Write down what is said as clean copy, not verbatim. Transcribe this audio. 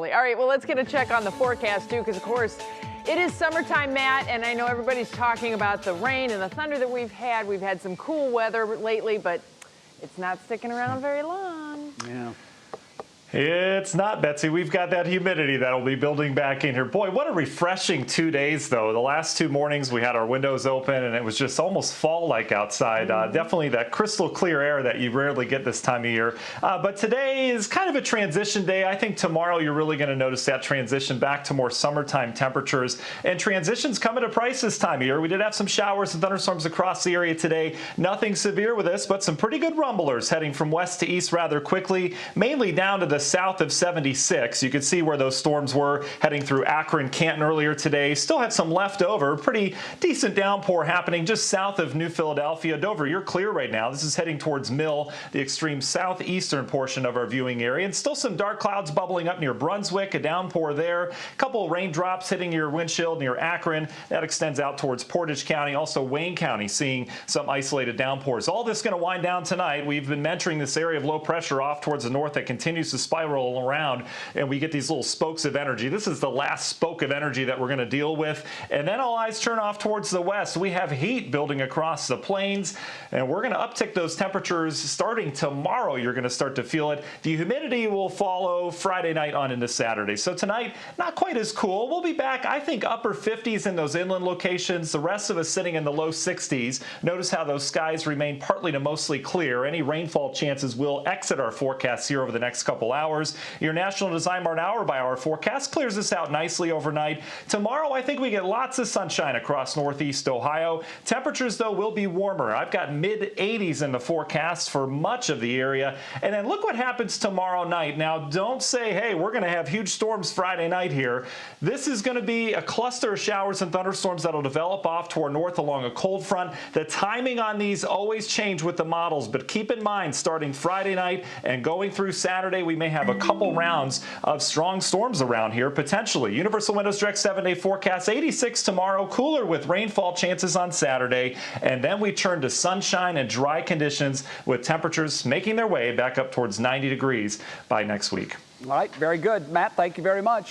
All right, well, let's get a check on the forecast, too, because, of course, it is summertime, Matt, and I know everybody's talking about the rain and the thunder that we've had. We've had some cool weather lately, but it's not sticking around very long. Yeah. It's not, Betsy. We've got that humidity that'll be building back in here. Boy, what a refreshing 2 days, though. The last 2 mornings, we had our windows open, and it was just almost fall-like outside. Definitely that crystal clear air that you rarely get this time of year. But today is kind of a transition day. I think tomorrow you're really going to notice that transition back to more summertime temperatures. And transitions come at a price this time of year. We did have some showers and thunderstorms across the area today. Nothing severe with this, but some pretty good rumblers heading from west to east rather quickly, mainly down to the south of 76. You can see where those storms were heading through Akron, Canton earlier today. Still had some left over. Pretty decent downpour happening just south of New Philadelphia. Dover, you're clear right now. This is heading towards Mill, the extreme southeastern portion of our viewing area. And still some dark clouds bubbling up near Brunswick, a downpour there. A couple raindrops hitting your windshield near Akron. That extends out towards Portage County. Also Wayne County seeing some isolated downpours. All this going to wind down tonight. We've been mentoring this area of low pressure off towards the north that continues to spiral around, and we get these little spokes of energy. This is the last spoke of energy that we're going to deal with, and then all eyes turn off towards the west. We have heat building across the plains, and we're going to uptick those temperatures starting tomorrow. You're going to start to feel it. The humidity will follow Friday night on into Saturday. So tonight, not quite as cool. We'll be back, I think, upper 50s in those inland locations. The rest of us sitting in the low 60s. Notice how those skies remain partly to mostly clear. Any rainfall chances will exit our forecasts here over the next couple hours. Your National Design Barn hour-by-hour forecast clears this out nicely overnight. Tomorrow, I think we get lots of sunshine across northeast Ohio. Temperatures, though, will be warmer. I've got mid-80s in the forecast for much of the area. And then look what happens tomorrow night. Now, don't say, hey, we're going to have huge storms Friday night here. This is going to be a cluster of showers and thunderstorms that'll develop off to our north along a cold front. The timing on these always change with the models, but keep in mind, starting Friday night and going through Saturday, we may have a couple rounds of strong storms around here, potentially. Universal Windows Direct 7-day forecast, 86 tomorrow, cooler with rainfall chances on Saturday, and then we turn to sunshine and dry conditions with temperatures making their way back up towards 90 degrees by next week. All right, very good. Matt, thank you very much.